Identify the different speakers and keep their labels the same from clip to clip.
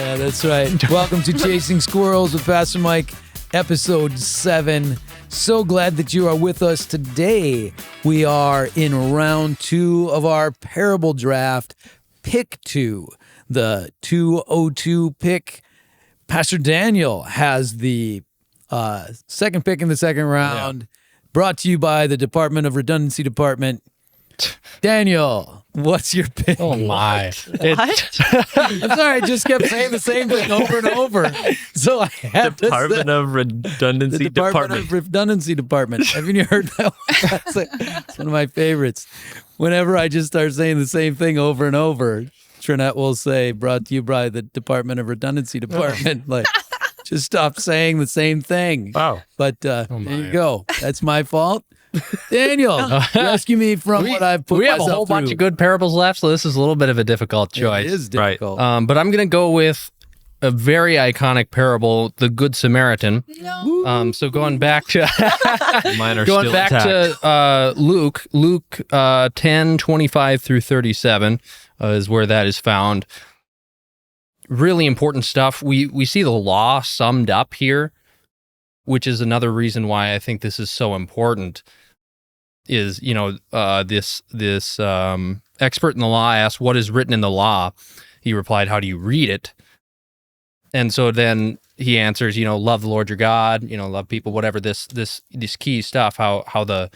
Speaker 1: Yeah, that's right. Welcome to Chasing Squirrels with Pastor Mike, episode 7. So glad that you are with us today. We are in round 2 of our parable draft, pick 2, the 202 pick. Pastor Daniel has the second pick in the second round, brought to you by the Department of Redundancy Department. Daniel, what's your pick?
Speaker 2: Oh my.
Speaker 3: What?
Speaker 1: I'm sorry, I just kept saying the same thing over and over. So I had
Speaker 2: Department of Redundancy
Speaker 1: the Department of Redundancy Department. Haven't you heard that one? It's one of my favorites. Whenever I just start saying the same thing over and over, Trinette will say, brought to you by the Department of Redundancy Department. Like, just stop saying the same thing.
Speaker 2: Wow.
Speaker 1: But there you go. That's my fault. Daniel, rescue me from what I've put myself through.
Speaker 4: We have a whole bunch of good parables left, so this is a little bit of a difficult choice.
Speaker 1: It is difficult.
Speaker 4: But I'm going to go with a very iconic parable, the Good Samaritan.
Speaker 3: No.
Speaker 4: So going back to
Speaker 2: Mine are
Speaker 4: going
Speaker 2: still
Speaker 4: back
Speaker 2: intact.
Speaker 4: to Luke 10:25 through 37 is where that is found. Really important stuff. We see the law summed up here, which is another reason why I think this is so important. Is this expert in the law asked, "What is written in the law?" He replied, "How do you read it?" And so then he answers, love the Lord your God, love people, whatever. This key stuff, how the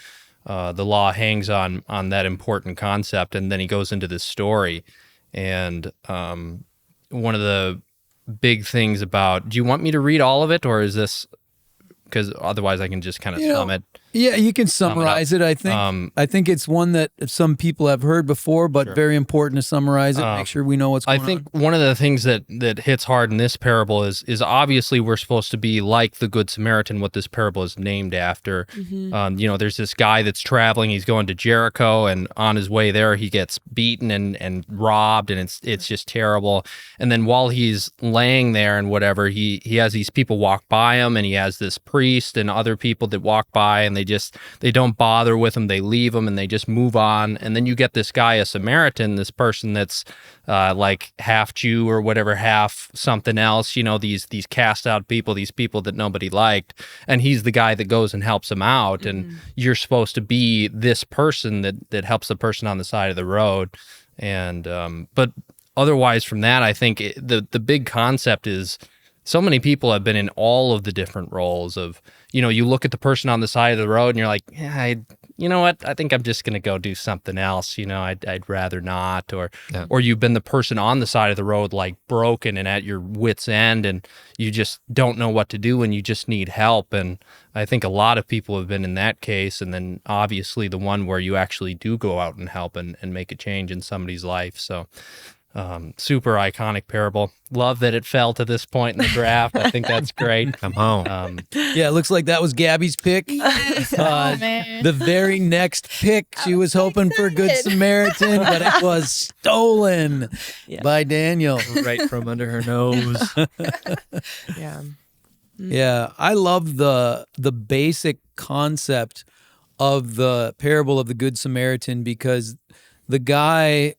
Speaker 4: law hangs on that important concept, and then he goes into this story, and one of the big things about. Do you want me to read all of it, or is this? Because otherwise, I can just kind of sum it.
Speaker 1: Yeah, you can summarize it. I think. I think it's one that some people have heard before, but very important to summarize it. Make sure we know what's going on.
Speaker 4: I think one of the things that hits hard in this parable is obviously we're supposed to be like the Good Samaritan, what this parable is named after. Mm-hmm. There's this guy that's traveling. He's going to Jericho, and on his way there, he gets beaten and robbed, and it's just terrible. And then while he's laying there and whatever, he has these people walk by him, and he has this priest and other people that walk by, and they don't bother with him. They leave him and they just move on. And then you get this guy, a Samaritan, this person that's like half Jew or whatever, half something else, these cast out people, these people that nobody liked. And he's the guy that goes and helps them out. Mm-hmm. And you're supposed to be this person that helps the person on the side of the road. And but otherwise from that, I think the big concept is so many people have been in all of the different roles of, you look at the person on the side of the road and you're like, yeah, you know what? I think I'm just going to go do something else. I'd rather not. Or you've been the person on the side of the road, like broken and at your wit's end, and you just don't know what to do and you just need help. And I think a lot of people have been in that case. And then obviously the one where you actually do go out and help and make a change in somebody's life. So super iconic parable. Love that it fell to this point in the draft. I think that's great.
Speaker 2: Come home.
Speaker 1: Yeah, it looks like that was Gabby's pick.
Speaker 3: Man.
Speaker 1: The very next pick, she was hoping for Good Samaritan, but it was stolen by Daniel.
Speaker 2: Right from under her nose.
Speaker 3: Yeah.
Speaker 1: Yeah, I love the basic concept of the parable of the Good Samaritan, because the guy,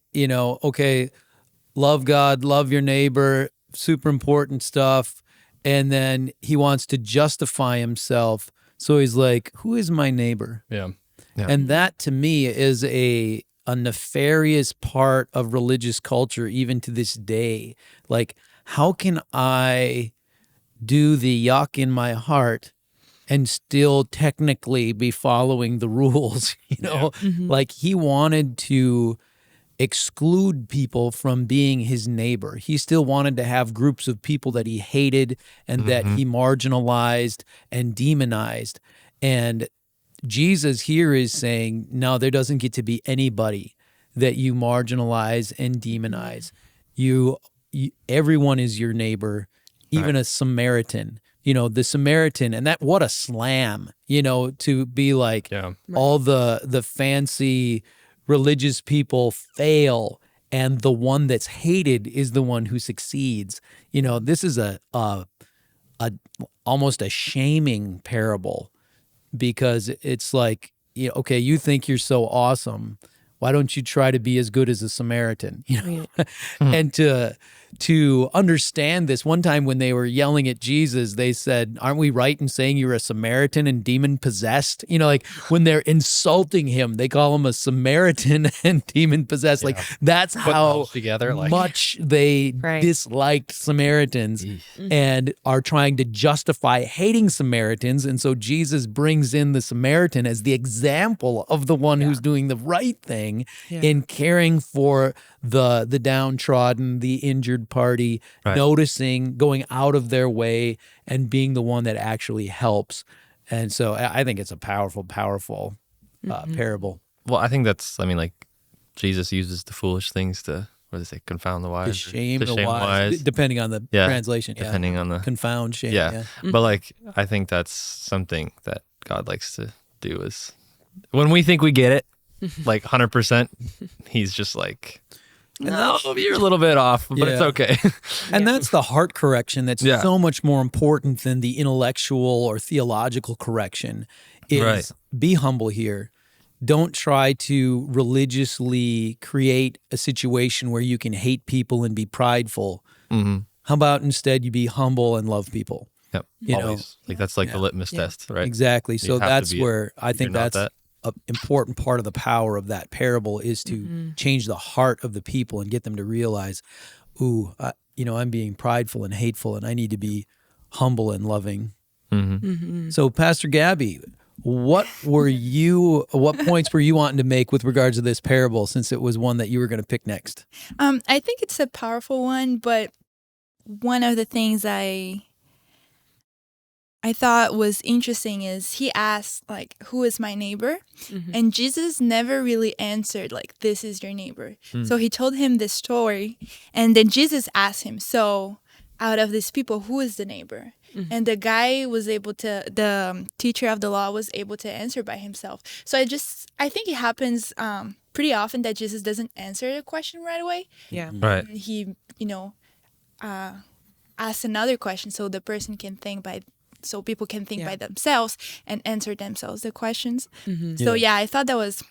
Speaker 1: love God, love your neighbor, super important stuff. And then he wants to justify himself. So he's like, who is my neighbor?
Speaker 4: Yeah.
Speaker 1: And that to me is a nefarious part of religious culture, even to this day. Like, how can I do the yuck in my heart and still technically be following the rules? Like, he wanted to exclude people from being his neighbor. He still wanted to have groups of people that he hated and that he marginalized and demonized. And Jesus here is saying, no, there doesn't get to be anybody that you marginalize and demonize. Everyone is your neighbor, even a Samaritan. The Samaritan, and that, what a slam, to be like all the fancy religious people fail, and the one that's hated is the one who succeeds. This is a almost a shaming parable, because it's like, okay, you think you're so awesome. why don't you try to be as good as a Samaritan? You know,
Speaker 3: Right.
Speaker 1: and to understand this. One time when they were yelling at Jesus, they said, "Aren't we right in saying you're a Samaritan and demon possessed?" You know, like when they're insulting him, they call him a Samaritan and demon possessed. Like that's
Speaker 4: Put
Speaker 1: how
Speaker 4: those together, like
Speaker 1: much they
Speaker 3: Right.
Speaker 1: disliked Samaritans and are trying to justify hating Samaritans. And so Jesus brings in the Samaritan as the example of the one who's doing the right thing in caring for the downtrodden, the injured party, noticing, going out of their way, and being the one that actually helps. And so I think it's a powerful, powerful parable.
Speaker 2: Well, I think that's, I mean, like, Jesus uses the foolish things to, what does it say, confound the wise?
Speaker 1: To shame the wise, depending on the translation.
Speaker 2: Depending on the...
Speaker 1: Confound, shame.
Speaker 2: Yeah. But, like, I think that's something that God likes to do is when we think we get it, like 100%, he's just like, no, you're a little bit off, but it's okay.
Speaker 1: And that's the heart correction that's so much more important than the intellectual or theological correction is be humble here. Don't try to religiously create a situation where you can hate people and be prideful. How about instead you be humble and love people?
Speaker 2: Yep.
Speaker 1: You
Speaker 2: Always.
Speaker 1: know?
Speaker 2: Like that's like the litmus test, right?
Speaker 1: Exactly. So
Speaker 2: have to
Speaker 1: that's
Speaker 2: be
Speaker 1: where I think that's an important part of the power of that parable is to change the heart of the people and get them to realize, ooh, I'm being prideful and hateful and I need to be humble and loving. So Pastor Gabby, what points were you wanting to make with regards to this parable, since it was one that you were going to pick next?
Speaker 5: I think it's a powerful one, but one of the things I thought was interesting is he asked, like, who is my neighbor? And Jesus never really answered, like, this is your neighbor. So he told him this story, and then Jesus asked him, so out of these people, who is the neighbor? And the guy was able to, the teacher of the law was able to answer by himself. So I think it happens pretty often that Jesus doesn't answer the question right away.
Speaker 3: Yeah.
Speaker 2: Right.
Speaker 5: And he, asks another question so the person can think so people can think by themselves and answer themselves the questions. So I thought that was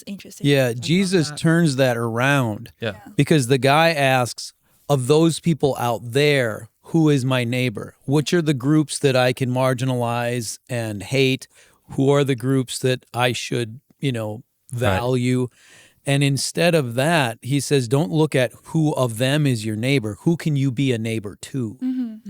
Speaker 5: interesting.
Speaker 1: Yeah, Jesus turns that around.
Speaker 2: Yeah.
Speaker 1: Because the guy asks, of those people out there, who is my neighbor? Which are the groups that I can marginalize and hate? Who are the groups that I should, value? And instead of that, he says, don't look at who of them is your neighbor. Who can you be a neighbor to?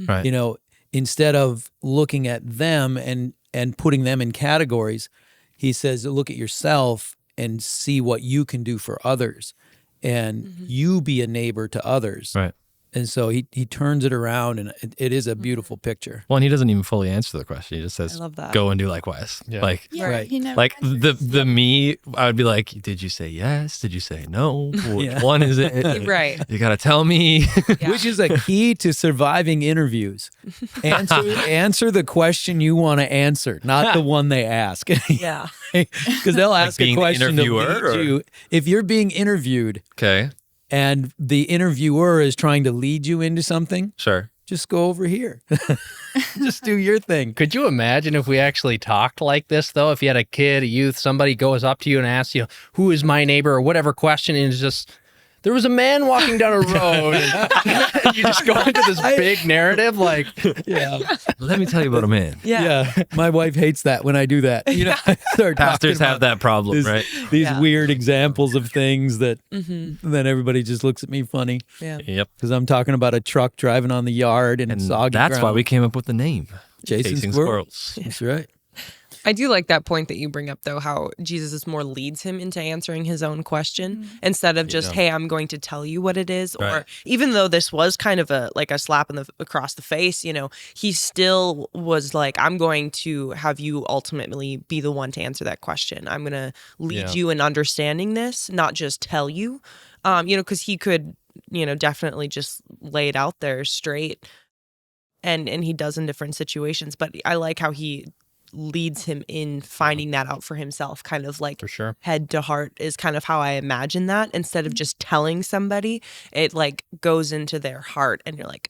Speaker 2: Right.
Speaker 1: Instead of looking at them and putting them in categories, he says, look at yourself and see what you can do for others. And you be a neighbor to others.
Speaker 2: Right.
Speaker 1: And so he turns it around, and it is a beautiful picture.
Speaker 2: Well, and he doesn't even fully answer the question. He just says,
Speaker 3: I love that.
Speaker 2: go and do likewise.
Speaker 4: Yeah.
Speaker 2: Like,
Speaker 1: Right.
Speaker 5: He never
Speaker 2: like
Speaker 5: answers.
Speaker 2: the me, I would be like, did you say yes? Did you say no? Which one is it?
Speaker 3: Right.
Speaker 2: You got to tell me.
Speaker 3: Yeah.
Speaker 1: Which is a key to surviving interviews. Answer the question you want to answer, not the one they ask.
Speaker 3: Yeah.
Speaker 1: Because they'll ask a
Speaker 2: being the
Speaker 1: question to
Speaker 2: interviewer,
Speaker 1: lead you. If you're being interviewed
Speaker 2: Okay.
Speaker 1: and the interviewer is trying to lead you into something,
Speaker 2: Sure.
Speaker 1: just go over here. Just do your thing.
Speaker 4: Could you imagine if we actually talked like this, though? If you had a kid, a youth, somebody goes up to you and asks you, who is my neighbor, or whatever question, and it's just, there was a man walking down a road, and you just go into this big narrative, like,
Speaker 1: Yeah.
Speaker 2: Let me tell you about a man.
Speaker 3: Yeah.
Speaker 1: My wife hates that when I do that. I start
Speaker 2: Pastors
Speaker 1: talking
Speaker 2: have
Speaker 1: about
Speaker 2: that problem,
Speaker 1: this-
Speaker 2: right?
Speaker 1: these
Speaker 3: Yeah.
Speaker 1: weird examples of things that then everybody just looks at me funny
Speaker 3: Yeah.
Speaker 2: Yep.
Speaker 1: because I'm talking about a truck driving on the yard and,
Speaker 2: And
Speaker 1: soggy
Speaker 2: that's why
Speaker 1: ground.
Speaker 2: we came up with the name.
Speaker 1: Chasing
Speaker 2: Squirrels.
Speaker 1: That's right.
Speaker 3: I do like that point that you bring up, though, how Jesus more leads him into answering his own question instead of just, hey, I'm going to tell you what it is.
Speaker 2: Right.
Speaker 3: Or even though this was kind of a slap across the face, he still was like, I'm going to have you ultimately be the one to answer that question. I'm going to lead you in understanding this, not just tell you, because he could, definitely just lay it out there straight. And he does in different situations. But I like how he leads him in finding that out for himself, kind of like
Speaker 4: for sure.
Speaker 3: head to heart is kind of how I imagine that. Instead of just telling somebody, it like goes into their heart and you're like,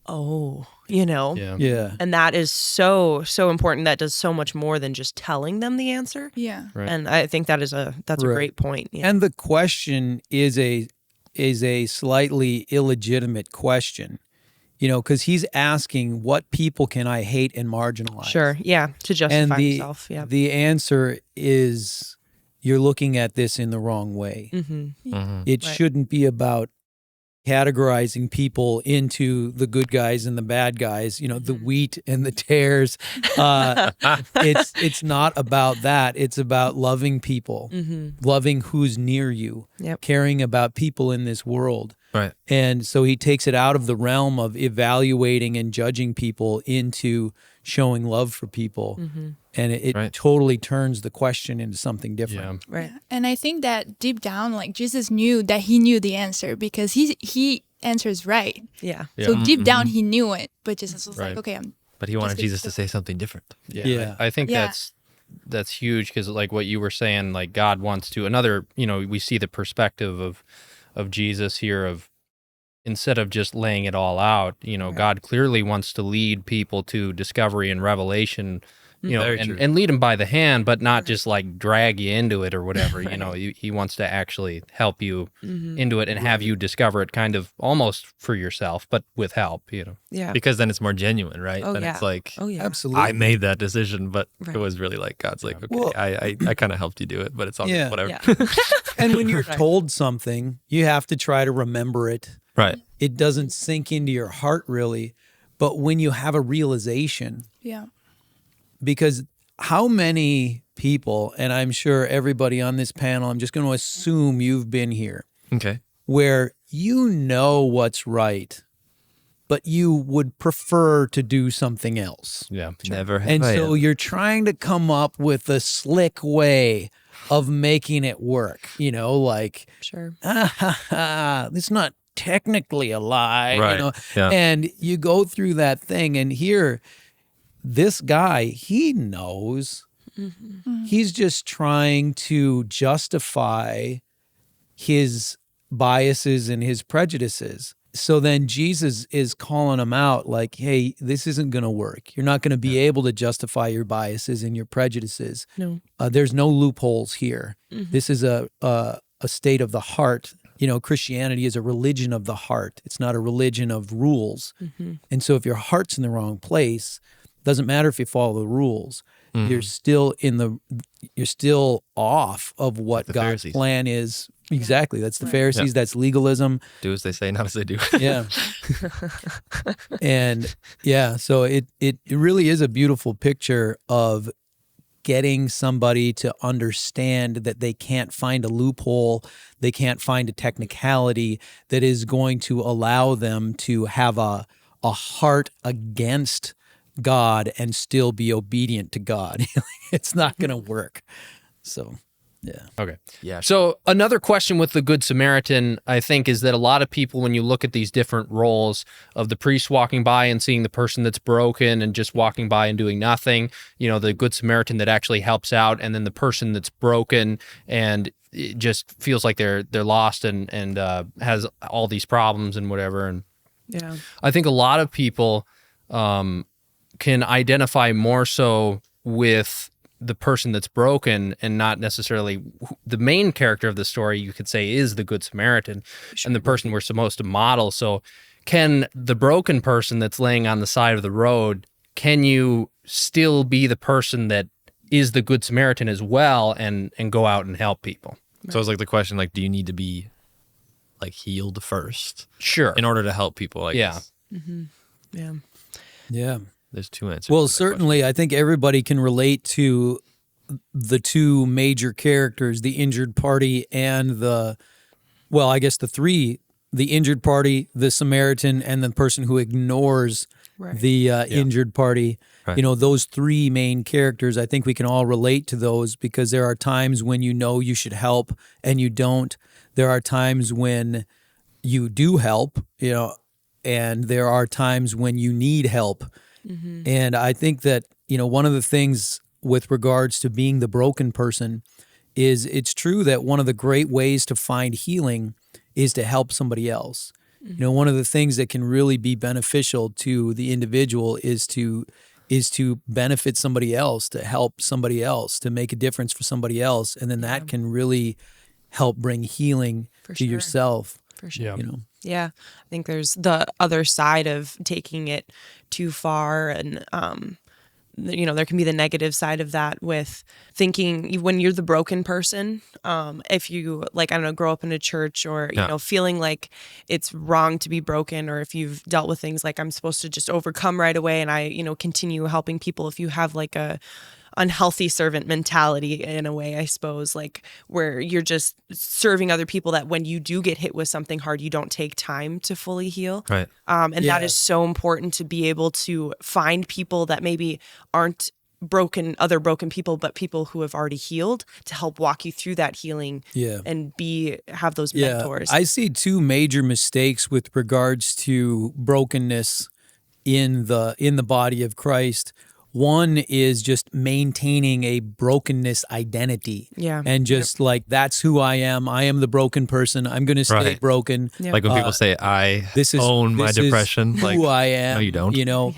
Speaker 3: oh, you know?
Speaker 4: Yeah.
Speaker 1: Yeah.
Speaker 3: And that is so, so important. That does so much more than just telling them the answer.
Speaker 5: Yeah.
Speaker 4: Right.
Speaker 3: And I think that's a
Speaker 1: Right.
Speaker 3: great point. Yeah.
Speaker 1: And the question is a slightly illegitimate question, because he's asking, what people can I hate and marginalize?
Speaker 3: Sure. Yeah. To justify
Speaker 1: And
Speaker 3: himself. Yeah.
Speaker 1: the answer is, you're looking at this in the wrong way.
Speaker 3: Mm-hmm.
Speaker 1: It
Speaker 3: Right.
Speaker 1: shouldn't be about categorizing people into the good guys and the bad guys, the wheat and the tares. It's not about that. It's about loving people, loving who's near you,
Speaker 3: Yep.
Speaker 1: caring about people in this world.
Speaker 2: Right.
Speaker 1: And so he takes it out of the realm of evaluating and judging people into showing love for people. And it
Speaker 2: Right.
Speaker 1: totally turns the question into something different.
Speaker 3: Right.
Speaker 5: And I think that deep down, like Jesus knew that he knew the answer because he answers right.
Speaker 3: Yeah.
Speaker 5: So deep down he knew it, but Jesus was
Speaker 4: Right.
Speaker 5: like, okay, I'm
Speaker 2: But he wanted
Speaker 5: Just
Speaker 2: Jesus to say something different.
Speaker 1: Yeah.
Speaker 4: I think
Speaker 5: Yeah.
Speaker 4: that's huge because like what you were saying, like God wants to another, we see the perspective of Jesus here of instead of just laying it all out, God clearly wants to lead people to discovery and revelation,
Speaker 2: Very true.
Speaker 4: and lead them by the hand, but not just like drag you into it or whatever. He wants to actually help you into it and have you discover it kind of almost for yourself, but with help,
Speaker 3: Yeah.
Speaker 2: Because then it's more genuine, right?
Speaker 3: Oh,
Speaker 2: then
Speaker 3: yeah.
Speaker 2: it's like,
Speaker 3: Oh, yeah.
Speaker 1: Absolutely.
Speaker 2: I made that decision, but
Speaker 3: Right.
Speaker 2: it was really like God's like, okay,
Speaker 1: Well-
Speaker 2: I kind of helped you do it, but it's all
Speaker 1: Yeah.
Speaker 2: whatever.
Speaker 3: Yeah.
Speaker 1: And when you're told something, you have to try to remember it.
Speaker 2: Right.
Speaker 1: It doesn't sink into your heart really, but when you have a realization,
Speaker 5: yeah.
Speaker 1: because how many people, and I'm sure everybody on this panel, I'm just going to assume you've been here,
Speaker 2: Okay.
Speaker 1: where you know what's right, but you would prefer to do something else.
Speaker 4: Yeah.
Speaker 2: Never have
Speaker 1: And
Speaker 2: I
Speaker 1: so
Speaker 2: ever.
Speaker 1: you're trying to come up with a slick way of making it work, like,
Speaker 3: Sure.
Speaker 1: it's not technically a lie,
Speaker 2: Right. Yeah.
Speaker 1: and you go through that thing, and here, this guy, he knows. He's just trying to justify his biases and his prejudices. So then Jesus is calling him out like, hey, this isn't going to work. You're not going to be able to justify your biases and your prejudices.
Speaker 3: No.
Speaker 1: There's no loopholes here. This is a state of the heart. Christianity is a religion of the heart. It's not a religion of rules. And so if your heart's in the wrong place, doesn't matter if you follow the rules. You're still off of what
Speaker 2: the
Speaker 1: God's
Speaker 2: Pharisees.
Speaker 1: plan is. Exactly. That's the Pharisees. That's legalism.
Speaker 2: Do as they say, not as they do.
Speaker 1: Yeah. And yeah, so it really is a beautiful picture of getting somebody to understand that they can't find a loophole, they can't find a technicality that is going to allow them to have a heart against God and still be obedient to God. It's not going to work. So, yeah.
Speaker 4: Okay.
Speaker 2: Yeah.
Speaker 4: So another question with the Good Samaritan, I think, is that a lot of people, when you look at these different roles of the priest walking by and seeing the person that's broken and just walking by and doing nothing, the Good Samaritan that actually helps out, and then the person that's broken and it just feels like they're lost and has all these problems and whatever. And
Speaker 3: Yeah.
Speaker 4: I think a lot of people can identify more so with the person that's broken and not necessarily the main character of the story, you could say, is the Good Samaritan and the person we're supposed to model. So can the broken person that's laying on the side of the road, can you still be the person that is the Good Samaritan as well and go out and help people?
Speaker 2: So it's like the question, like, do you need to be like healed first
Speaker 4: Sure.
Speaker 2: in order to help people? Like,
Speaker 4: Yeah.
Speaker 3: Yeah.
Speaker 1: Yeah.
Speaker 2: there's two answers.
Speaker 1: Well,
Speaker 2: to that
Speaker 1: certainly, I think everybody can relate to the two major characters, the injured party and the injured party, the Samaritan, and the person who ignores
Speaker 3: Right.
Speaker 1: the injured party.
Speaker 2: Right.
Speaker 1: Those three main characters, I think we can all relate to those because there are times when you should help and you don't. There are times when you do help, and there are times when you need help. And I think that, one of the things with regards to being the broken person is it's true that one of the great ways to find healing is to help somebody else. You know, one of the things that can really be beneficial to the individual is to benefit somebody else, to help somebody else, to make a difference for somebody else, and then that can really help bring healing to yourself.
Speaker 3: For sure.
Speaker 4: Yeah.
Speaker 1: You know.
Speaker 3: Yeah, I think there's the other side of taking it too far, and you know, there can be the negative side of that with thinking when you're the broken person, if you, like, I don't know, grow up in a church, or you know, feeling like it's wrong to be broken, or if you've dealt with things like I'm supposed to just overcome right away and I, you know, continue helping people. If you have like a unhealthy servant mentality in a way, I suppose, like where you're just serving other people, that when you do get hit with something hard, you don't take time to fully heal.
Speaker 2: Right.
Speaker 3: And that is so important, to be able to find people that maybe aren't other broken people, but people who have already healed, to help walk you through that healing. And have those mentors.
Speaker 1: I see two major mistakes with regards to brokenness in the body of Christ. One is just maintaining a brokenness identity. And just like, that's who I am. I am the broken person. I'm going to stay broken.
Speaker 2: Like when people say, I own my depression.
Speaker 1: Who
Speaker 2: like,
Speaker 1: I am.
Speaker 2: No, you don't.
Speaker 1: You know,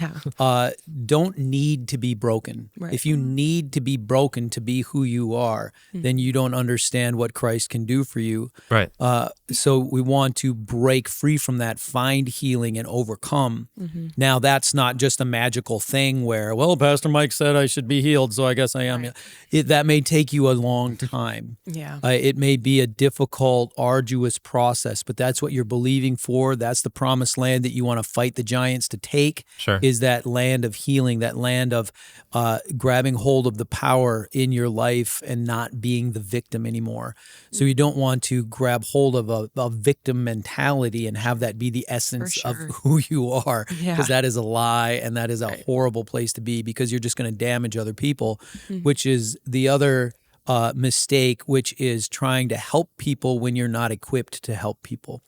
Speaker 1: don't need to be broken. If you need to be broken to be who you are, then you don't understand what Christ can do for you.
Speaker 2: Right.
Speaker 1: So we want to break free from that, find healing, and overcome. Now, that's not just a magical thing where, well, Pastor Mike said I should be healed, so I guess I am. That may take you a long time. It may be a difficult, arduous process, but that's what you're believing for. That's the promised land that you want to fight the giants to take. Is that land of healing, that land of grabbing hold of the power in your life and not being the victim anymore. So you don't want to grab hold of a victim mentality and have that be the essence of who you are, because that is a lie, and that is a horrible place to be, because you're just going to damage other people, which is the other mistake, which is trying to help people when you're not equipped to help people.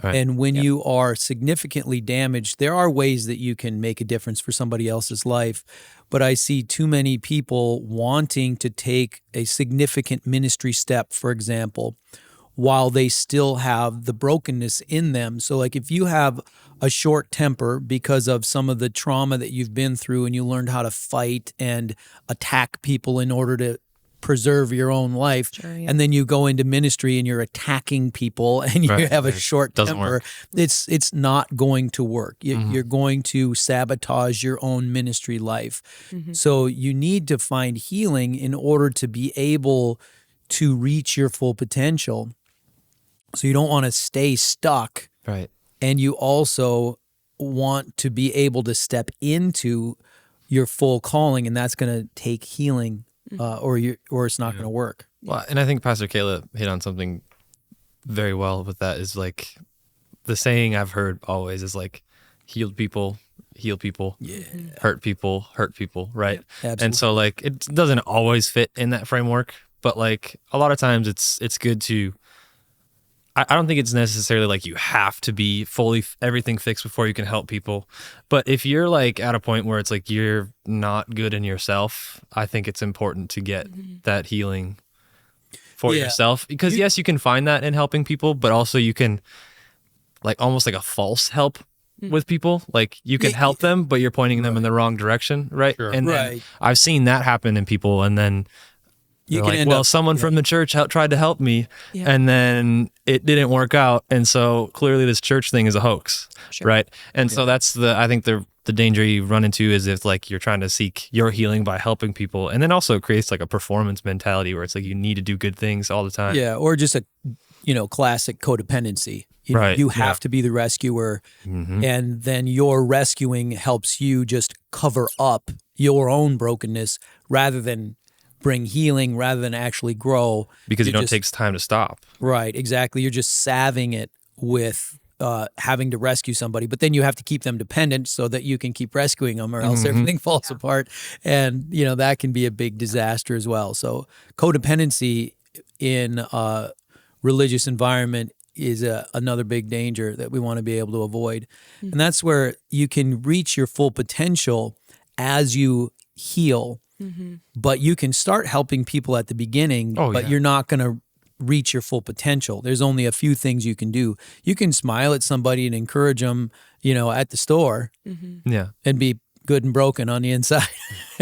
Speaker 1: And when you are significantly damaged, there are ways that you can make a difference for somebody else's life. But I see too many people wanting to take a significant ministry step, for example, while they still have the brokenness in them. So like if you have a short temper because of some of the trauma that you've been through, and you learned how to fight and attack people in order to preserve your own life, and then you go into ministry and you're attacking people and you have a short temper, it's not going to work. You're going to sabotage your own ministry life. So you need to find healing in order to be able to reach your full potential. So you don't want to stay stuck. And you also want to be able to step into your full calling, and that's going to take healing, or it's not going to work.
Speaker 2: Well, and I think Pastor Kayla hit on something very well with that. Is like the saying I've heard always is like, healed people heal people, hurt people hurt people, right? And so like it doesn't always fit in that framework, but like a lot of times it's good to. I don't think it's necessarily like you have to be fully everything fixed before you can help people. But if you're like at a point where it's like you're not good in yourself, I think it's important to get that healing for yourself. Because yes, you can find that in helping people, but also you can like almost like a false help with people. Like you can help them, but you're pointing them in the wrong direction, right? And I've seen that happen in people, and then you can like, well, someone from the church tried to help me, and then it didn't work out, and so clearly this church thing is a hoax, right? And so that's I think the danger you run into is if like you're trying to seek your healing by helping people, and then also it creates like a performance mentality where it's like you need to do good things all the time.
Speaker 1: Or just a classic codependency. You have to be the rescuer, and then your rescuing helps you just cover up your own brokenness rather than bring healing, rather than actually grow.
Speaker 2: Because it takes time to stop. Right,
Speaker 1: exactly. You're just salving it with having to rescue somebody, but then you have to keep them dependent so that you can keep rescuing them, or else everything falls apart. And, that can be a big disaster as well. So codependency in a religious environment is another big danger that we want to be able to avoid. And that's where you can reach your full potential as you heal. But you can start helping people at the beginning, but you're not going to reach your full potential. There's only a few things you can do. You can smile at somebody and encourage them, at the store
Speaker 2: Yeah.
Speaker 1: and be good and broken on the inside.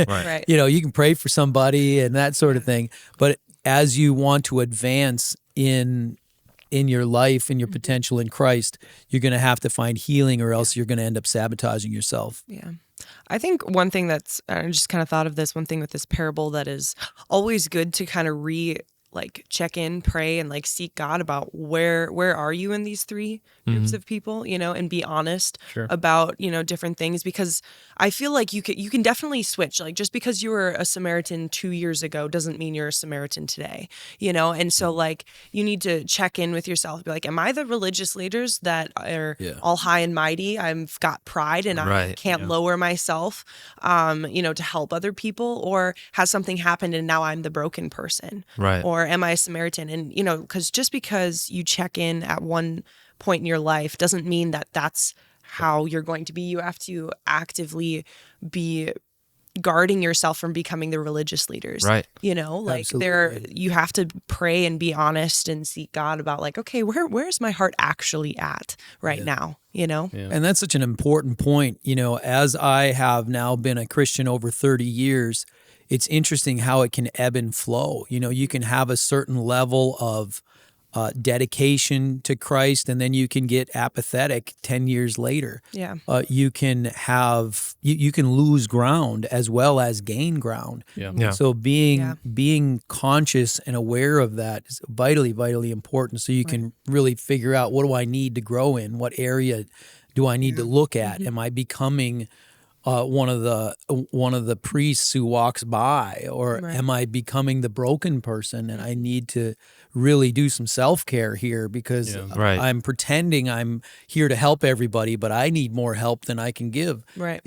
Speaker 3: Right.
Speaker 1: You can pray for somebody and that sort of thing. But as you want to advance in your life and your potential in Christ, you're going to have to find healing, or else you're going to end up sabotaging yourself.
Speaker 3: Yeah. I think one thing I just kind of thought of this, one thing with this parable that is always good to kind of check in, pray, and seek God about where are you in these three groups of people, and be honest about, different things, because I feel like you can definitely switch. Like, just because you were a Samaritan 2 years ago doesn't mean you're a Samaritan today, and so you need to check in with yourself, be like, am I the religious leaders that are all high and mighty? I've got pride and I can't lower myself, to help other people, or has something happened and now I'm the broken person?
Speaker 2: Right.
Speaker 3: Or am I a Samaritan? And, because just because you check in at one point in your life doesn't mean that that's how you're going to be. You have to actively be guarding yourself from becoming the religious leaders.
Speaker 2: Right.
Speaker 1: Absolutely.
Speaker 3: You have to pray and be honest and seek God about okay, where's my heart actually at right now?
Speaker 1: And that's such an important point. As I have now been a Christian over 30 years, it's interesting how it can ebb and flow. You can have a certain level of dedication to Christ, and then you can get apathetic 10 years later.
Speaker 3: Yeah.
Speaker 1: You can have you can lose ground as well as gain ground.
Speaker 4: Yeah.
Speaker 1: So being conscious and aware of that is vitally, vitally important. So you can really figure out, what do I need to grow in? What area do I need to look at? Am I becoming one of the priests who walks by, or am I becoming the broken person? And I need to really do some self-care here, because I'm pretending I'm here to help everybody, but I need more help than I can give.
Speaker 3: Right.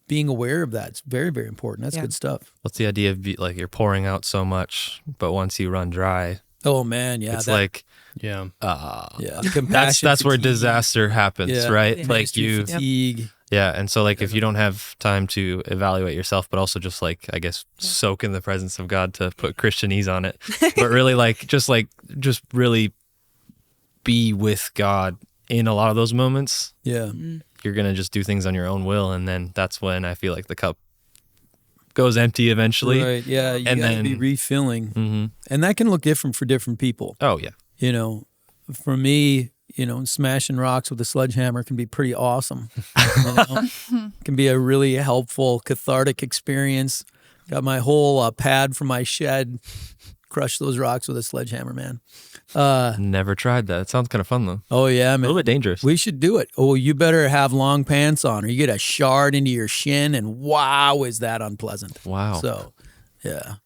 Speaker 1: Being aware of that is very, very important. That's good stuff.
Speaker 2: What's the idea of you're pouring out so much, but once you run dry,
Speaker 1: Oh man, yeah.
Speaker 2: it's
Speaker 1: compassion
Speaker 2: that's where
Speaker 1: fatigue.
Speaker 2: disaster happens, right?
Speaker 3: Yeah.
Speaker 2: Like
Speaker 1: fatigue.
Speaker 2: Yeah, and so if you don't have time to evaluate yourself, but also just I guess soak in the presence of God, to put Christianese on it, but really just really be with God in a lot of those moments.
Speaker 1: Yeah.
Speaker 2: You're gonna just do things on your own will, and then that's when I feel like the cup goes empty eventually.
Speaker 1: Right. Yeah. You
Speaker 2: And
Speaker 1: gotta
Speaker 2: then-
Speaker 1: be refilling, and that can look different for different people.
Speaker 2: Oh yeah.
Speaker 1: For me, smashing rocks with a sledgehammer can be pretty awesome. Can be a really helpful, cathartic experience. Got my whole pad from my shed. Crush those rocks with a sledgehammer, man.
Speaker 2: Never tried that. It sounds kind of fun though.
Speaker 1: Oh yeah,
Speaker 2: A
Speaker 1: man.
Speaker 2: little bit dangerous.
Speaker 1: We should do it. Oh, you better have long pants on, or you get a shard into your shin, and wow, is that unpleasant.
Speaker 2: Wow.
Speaker 1: So, yeah.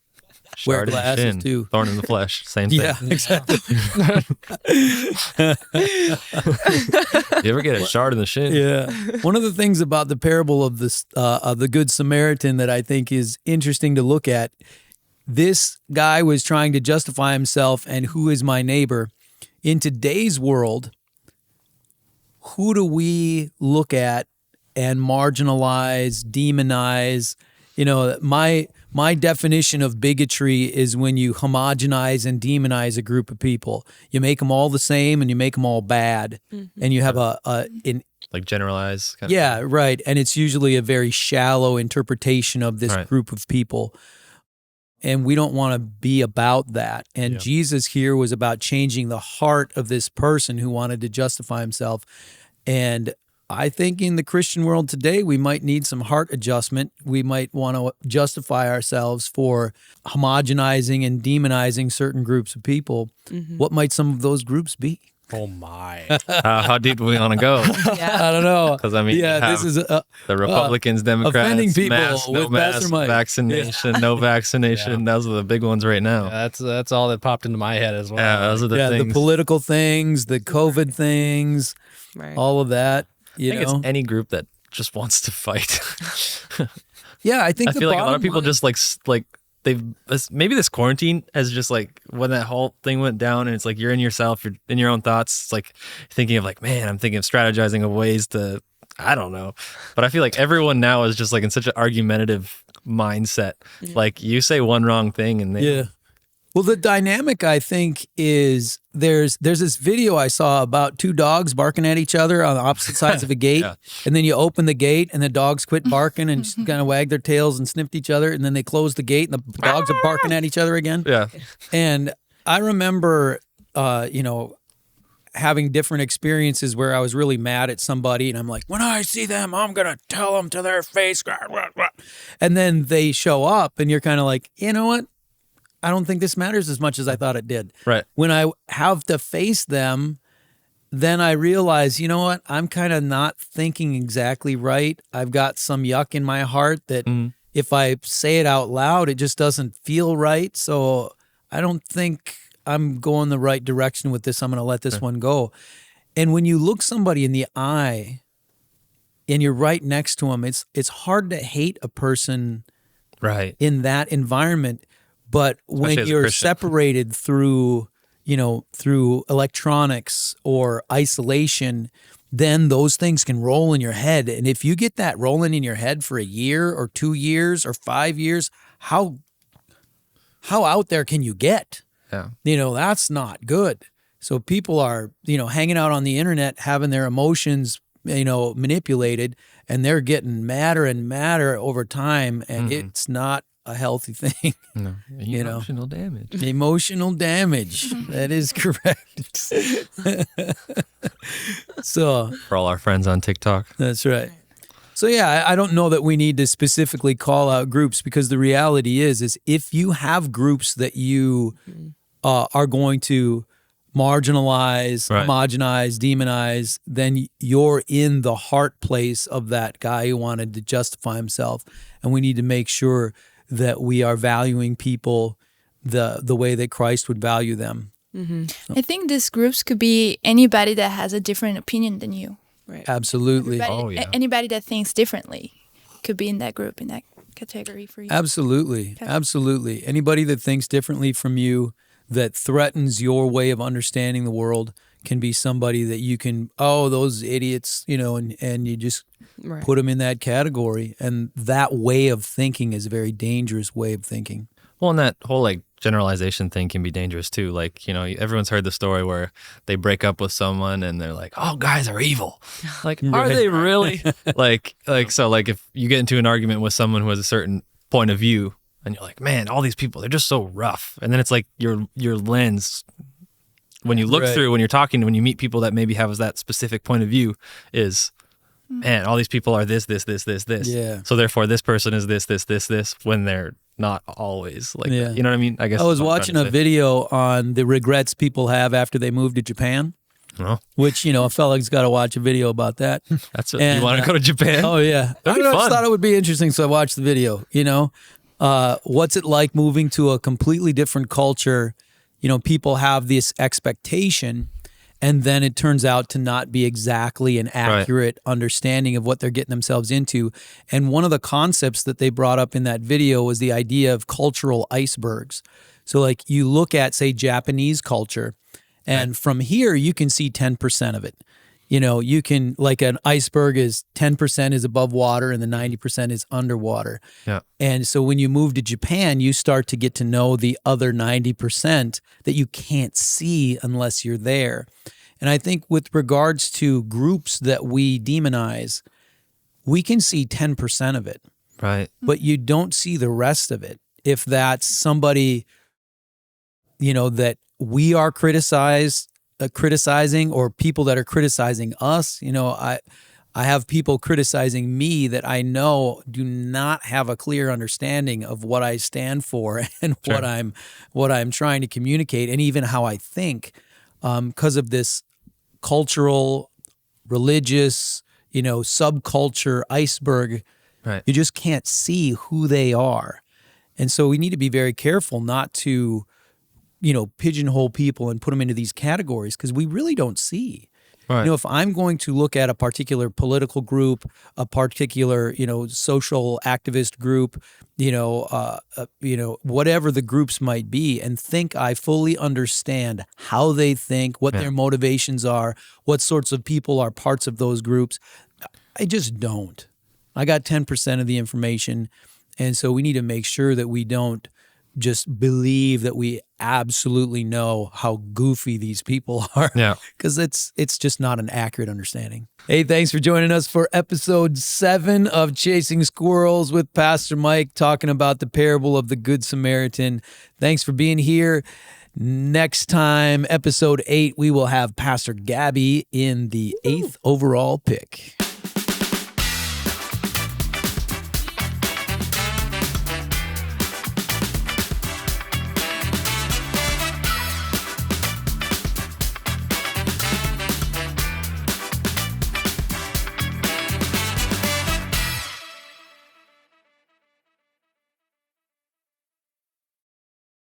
Speaker 1: Wear
Speaker 2: Shard in the
Speaker 1: glasses,
Speaker 2: shin,
Speaker 1: too.
Speaker 2: Thorn in the flesh. Same thing.
Speaker 1: Yeah, exactly.
Speaker 2: You ever get a shard in the shin?
Speaker 1: Yeah. One of the things about the parable of the Good Samaritan that I think is interesting to look at, this guy was trying to justify himself and who is my neighbor. In today's world, who do we look at and marginalize, demonize? My definition of bigotry is when you homogenize and demonize a group of people. You make them all the same and you make them all bad. And you have
Speaker 2: Generalize.
Speaker 1: yeah, right. And it's usually a very shallow interpretation of this group of people. And we don't want to be about that. And Jesus here was about changing the heart of this person who wanted to justify himself. And I think in the Christian world today, we might need some heart adjustment. We might want to justify ourselves for homogenizing and demonizing certain groups of people. What might some of those groups be?
Speaker 4: Oh my.
Speaker 2: How deep do we want to go?
Speaker 1: I don't know.
Speaker 2: Because
Speaker 1: this is
Speaker 2: the Republicans, Democrats,
Speaker 1: offending people
Speaker 2: mask, no
Speaker 1: with
Speaker 2: mask,
Speaker 1: Pastor Mike.
Speaker 2: vaccination, no vaccination. Those are the big ones right now.
Speaker 4: That's all that popped into my head as well.
Speaker 2: Yeah, those are the
Speaker 1: the
Speaker 2: things.
Speaker 1: political things, the COVID things, all of that.
Speaker 2: I think it's any group that just wants to fight.
Speaker 1: Yeah, I think
Speaker 2: I feel like a lot of people just maybe this quarantine has just when that whole thing went down, and it's you're in yourself, you're in your own thoughts. It's thinking of man, I'm thinking of strategizing of ways to, I don't know. But I feel like everyone now is just in such an argumentative mindset. You say one wrong thing and they
Speaker 1: Well, the dynamic, I think, is there's this video I saw about two dogs barking at each other on the opposite sides of a gate.
Speaker 2: Yeah.
Speaker 1: And then you open the gate and the dogs quit barking and just kind of wag their tails and sniffed each other. And then they close the gate and the dogs are barking at each other again.
Speaker 2: Yeah.
Speaker 1: And I remember, having different experiences where I was really mad at somebody and I'm like, when I see them, I'm going to tell them to their face. And then they show up and you're kind of like, you know what? I don't think this matters as much as I thought it did.
Speaker 2: Right.
Speaker 1: When I have to face them, then I realize, you know what? I'm kind of not thinking exactly right. I've got some yuck in my heart that if I say it out loud, it just doesn't feel right. So I don't think I'm going the right direction with this. I'm going to let this one go. And when you look somebody in the eye and you're right next to them, it's hard to hate a person
Speaker 2: Right.
Speaker 1: in that environment. But when
Speaker 2: Especially as a
Speaker 1: you're
Speaker 2: Christian.
Speaker 1: separated through electronics or isolation, then those things can roll in your head. And if you get that rolling in your head for a year or 2 years or 5 years, how out there can you get?
Speaker 2: Yeah.
Speaker 1: That's not good. So people are, hanging out on the internet, having their emotions, manipulated, and they're getting madder and madder over time. And it's not a healthy thing.
Speaker 2: No. Emotional damage.
Speaker 1: Emotional damage. That is correct. So
Speaker 2: For all our friends on TikTok.
Speaker 1: that's right. So yeah, I don't know that we need to specifically call out groups, because the reality is if you have groups that you are going to marginalize,
Speaker 2: Right.
Speaker 1: homogenize, demonize, then you're in the heart place of that guy who wanted to justify himself. And we need to make sure that we are valuing people the way that Christ would value them.
Speaker 5: I think these groups could be anybody that has a different opinion than you.
Speaker 3: Right.
Speaker 1: Absolutely.
Speaker 2: Oh, yeah.
Speaker 5: Anybody that thinks differently could be in that group, in that category for you.
Speaker 1: Absolutely.
Speaker 5: Okay.
Speaker 1: Absolutely. Anybody that thinks differently from you, that threatens your way of understanding the world, can be somebody that you can, those idiots, and you just
Speaker 3: Right.
Speaker 1: put them in that category. And that way of thinking is a very dangerous way of thinking.
Speaker 2: Well, and that whole generalization thing can be dangerous too. Everyone's heard the story where they break up with someone and they're like, "Oh, guys are evil." Are they really? So if you get into an argument with someone who has a certain point of view and you're like, "Man, all these people, they're just so rough." And then it's like your lens, when you look
Speaker 1: Right.
Speaker 2: through, when you're talking, when you meet people that maybe have that specific point of view, is, man, all these people are this.
Speaker 1: Yeah.
Speaker 2: So therefore this person is this, when they're not always like
Speaker 1: Yeah.
Speaker 2: that. You know what I mean? I guess
Speaker 1: I was
Speaker 2: that's what I'm
Speaker 1: watching
Speaker 2: trying
Speaker 1: a
Speaker 2: to say.
Speaker 1: video on the regrets people have after they move to Japan,
Speaker 2: Oh,
Speaker 1: which, a fella's got to watch a video about that.
Speaker 2: that's it.
Speaker 1: And,
Speaker 2: You want to go to Japan?
Speaker 1: Oh yeah, I
Speaker 2: That'd be
Speaker 1: don't know, I just
Speaker 2: fun.
Speaker 1: thought it would be interesting, so I watched the video. What's it like moving to a completely different culture? People have this expectation, and then it turns out to not be exactly an accurate understanding of what they're getting themselves into. And one of the concepts that they brought up in that video was the idea of cultural icebergs. So you look at, say, Japanese culture, and from here you can see 10% of it. You can, an iceberg is 10% is above water and the 90% is underwater.
Speaker 2: Yeah.
Speaker 1: And so when you move to Japan, you start to get to know the other 90% that you can't see unless you're there. And I think with regards to groups that we demonize, we can see 10% of it,
Speaker 2: Right.
Speaker 1: but you don't see the rest of it. If that's somebody, that we are criticizing, or people that are criticizing us, I have people criticizing me that I know do not have a clear understanding of what I stand for and what I'm trying to communicate, and even how I think, because of this cultural, religious, subculture iceberg.
Speaker 2: Right.
Speaker 1: You just can't see who they are. And so we need to be very careful not to, pigeonhole people and put them into these categories, because we really don't see.
Speaker 2: Right.
Speaker 1: If I'm going to look at a particular political group, a particular, social activist group, whatever the groups might be, and think I fully understand how they think, what their motivations are, what sorts of people are parts of those groups, I just don't. I got 10% of the information. And so we need to make sure that we don't just believe that we absolutely know how goofy these people are.
Speaker 2: Yeah.
Speaker 1: Because it's just not an accurate understanding. Hey, thanks for joining us for episode 7 of Chasing Squirrels with Pastor Mike, talking about the parable of the Good Samaritan. Thanks for being here. Next time, episode 8, we will have Pastor Gabby in the 8th overall pick.